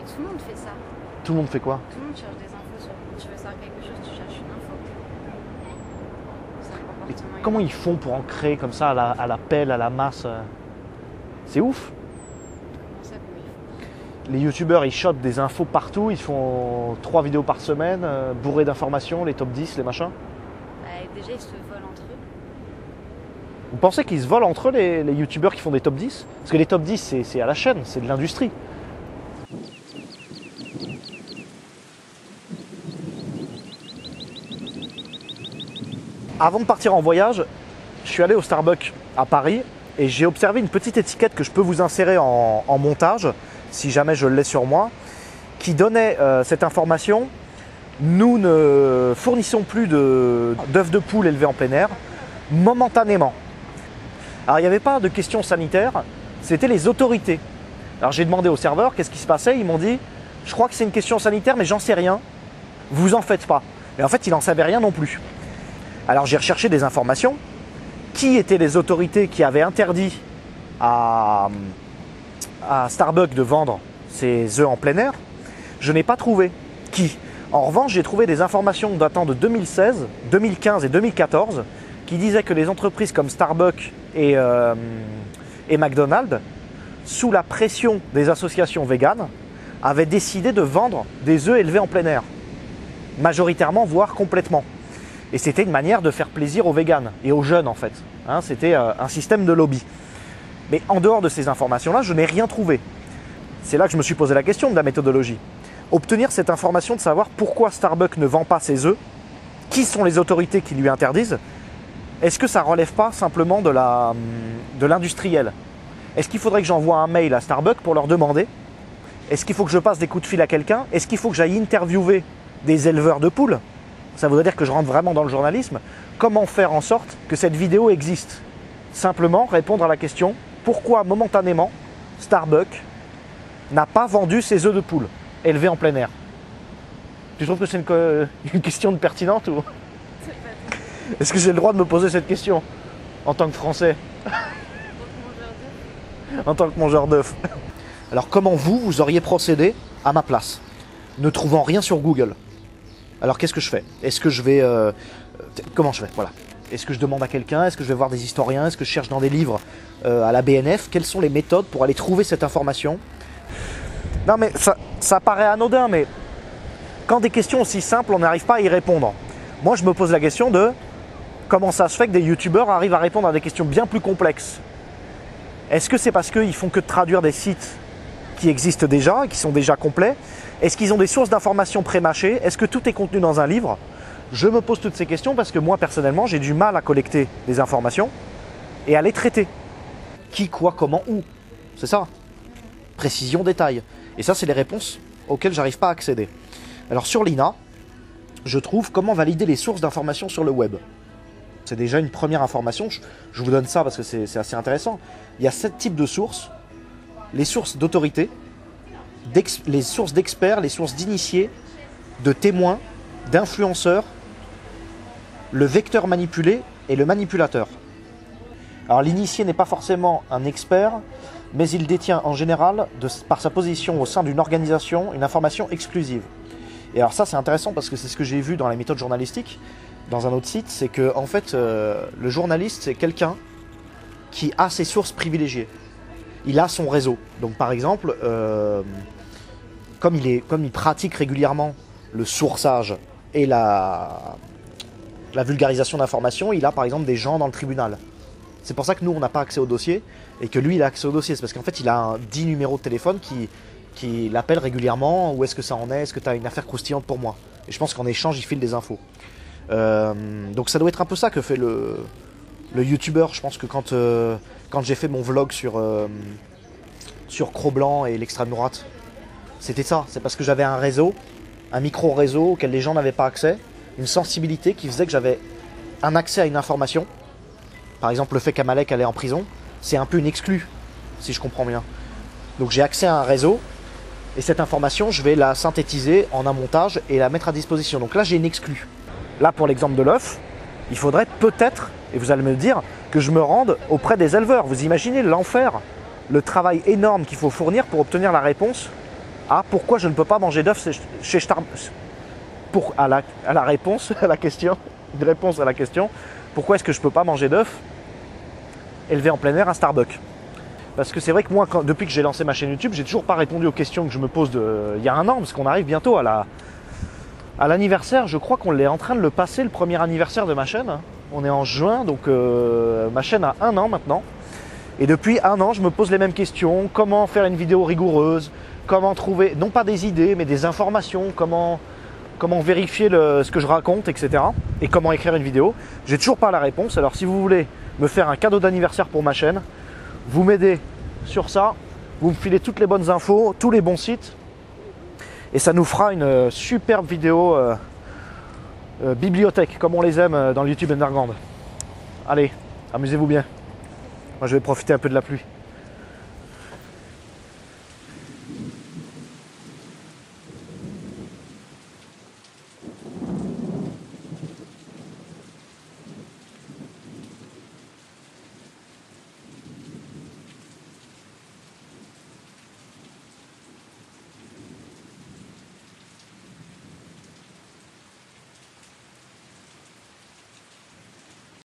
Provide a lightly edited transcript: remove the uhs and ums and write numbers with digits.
tout le monde fait ça. Tout le monde fait quoi? Tout le monde cherche des infos sur. Tu veux savoir quelque chose, tu cherches une info. C'est un Et comportement comment humain. ils font pour en créer comme ça à la pelle, à la masse? C'est ouf. Comment ça, comment ils font? Les youtubeurs, ils shootent des infos partout, ils font 3 vidéos par semaine, bourrés d'informations, les top 10, les machins. Bah, déjà, ils se volent entre eux. Vous pensez qu'ils se volent entre eux, les youtubeurs qui font des top 10? Parce que les top 10, c'est à la chaîne, c'est de l'industrie. Avant de partir en voyage, je suis allé au Starbucks à Paris et j'ai observé une petite étiquette que je peux vous insérer en montage, si jamais je l'ai sur moi, qui donnait cette information. Nous ne fournissons plus d'œufs de poule élevés en plein air, momentanément. Alors il n'y avait pas de questions sanitaires, c'était les autorités. Alors j'ai demandé au serveur qu'est-ce qui se passait, ils m'ont dit je crois que c'est une question sanitaire mais j'en sais rien, vous en faites pas. Et en fait il n'en savait rien non plus. Alors j'ai recherché des informations, qui étaient les autorités qui avaient interdit à Starbucks de vendre ses œufs en plein air. Je n'ai pas trouvé qui. En revanche, j'ai trouvé des informations datant de 2016, 2015 et 2014 qui disaient que les entreprises comme Starbucks et McDonald's, sous la pression des associations véganes, avaient décidé de vendre des œufs élevés en plein air, majoritairement, voire complètement. Et c'était une manière de faire plaisir aux véganes et aux jeunes en fait. Hein, c'était un système de lobby. Mais en dehors de ces informations-là, je n'ai rien trouvé. C'est là que je me suis posé la question de la méthodologie. Obtenir cette information de savoir pourquoi Starbucks ne vend pas ses œufs, qui sont les autorités qui lui interdisent, est-ce que ça ne relève pas simplement de l'industriel? Est-ce qu'il faudrait que j'envoie un mail à Starbucks pour leur demander? Est-ce qu'il faut que je passe des coups de fil à quelqu'un? Est-ce qu'il faut que j'aille interviewer des éleveurs de poules? Ça voudrait dire que je rentre vraiment dans le journalisme. Comment faire en sorte que cette vidéo existe? Simplement répondre à la question pourquoi momentanément Starbucks n'a pas vendu ses œufs de poule élevés en plein air. Tu trouves que c'est une question pertinente ou est-ce que j'ai le droit de me poser cette question en tant que Français, en tant que mangeur d'œufs? Alors comment vous auriez procédé à ma place, ne trouvant rien sur Google? Alors qu'est-ce que je fais? Est-ce que je vais... comment je fais? Voilà. Est-ce que je demande à quelqu'un? Est-ce que je vais voir des historiens? Est-ce que je cherche dans des livres à la BNF? Quelles sont les méthodes pour aller trouver cette information? Non mais ça paraît anodin, mais quand des questions aussi simples, on n'arrive pas à y répondre. Moi je me pose la question de comment ça se fait que des youtubeurs arrivent à répondre à des questions bien plus complexes? Est-ce que c'est parce qu'ils font que de traduire des sites qui existent déjà et qui sont déjà complets? Est-ce qu'ils ont des sources d'informations pré-mâchées? Est-ce que tout est contenu dans un livre? Je me pose toutes ces questions parce que moi, personnellement, j'ai du mal à collecter des informations et à les traiter. Qui, quoi, comment, où? C'est ça. Précision, détail. Et ça, c'est les réponses auxquelles j'arrive pas à accéder. Alors sur l'INA, je trouve comment valider les sources d'informations sur le web. C'est déjà une première information. Je vous donne ça parce que c'est assez intéressant. Il y a 7 types de sources. Les sources d'autorité, les sources d'experts, les sources d'initiés, de témoins, d'influenceurs, le vecteur manipulé et le manipulateur. Alors l'initié n'est pas forcément un expert, mais il détient en général, par sa position au sein d'une organisation, une information exclusive. Et alors ça c'est intéressant parce que c'est ce que j'ai vu dans la méthode journalistique, dans un autre site, c'est que en fait le journaliste c'est quelqu'un qui a ses sources privilégiées. Il a son réseau. Donc par exemple, comme il pratique régulièrement le sourçage et la vulgarisation d'informations, il a par exemple des gens dans le tribunal. C'est pour ça que nous on n'a pas accès au dossier et que lui il a accès au dossier. C'est parce qu'en fait il a 10 numéros de téléphone qui l'appellent régulièrement. Où est-ce que ça en est? Est-ce que tu as une affaire croustillante pour moi? Et je pense qu'en échange il file des infos. Donc ça doit être un peu ça que fait le youtubeur. Je pense que quand j'ai fait mon vlog sur Cro-Blanc et l'extrême droite, c'était ça. C'est parce que j'avais un réseau, un micro-réseau auquel les gens n'avaient pas accès, une sensibilité qui faisait que j'avais un accès à une information. Par exemple, le fait qu'Amalek allait en prison, c'est un peu une exclue, si je comprends bien. Donc j'ai accès à un réseau, et cette information, je vais la synthétiser en un montage et la mettre à disposition. Donc là, j'ai une exclue. Là, pour l'exemple de l'œuf, il faudrait peut-être, et vous allez me dire, que je me rende auprès des éleveurs. Vous imaginez l'enfer, le travail énorme qu'il faut fournir pour obtenir la réponse à pourquoi je ne peux pas manger d'œufs chez Starbucks. À la réponse à la question, une réponse à la question, pourquoi est-ce que je ne peux pas manger d'œufs élevés en plein air à Starbucks? Parce que c'est vrai que moi, depuis que j'ai lancé ma chaîne YouTube, j'ai toujours pas répondu aux questions que je me pose il y a un an, parce qu'on arrive bientôt à l'anniversaire. Je crois qu'on est en train de le passer, le premier anniversaire de ma chaîne. On est en juin, donc ma chaîne a 1 an maintenant. Et depuis 1 an, je me pose les mêmes questions. Comment faire une vidéo rigoureuse? Comment trouver, non pas des idées, mais des informations? Comment vérifier ce que je raconte, etc. Et comment écrire une vidéo? J'ai toujours pas la réponse. Alors si vous voulez me faire un cadeau d'anniversaire pour ma chaîne, vous m'aidez sur ça, vous me filez toutes les bonnes infos, tous les bons sites, et ça nous fera une superbe vidéo bibliothèque, comme on les aime dans le YouTube Underground. Allez, amusez-vous bien. Moi je vais profiter un peu de la pluie.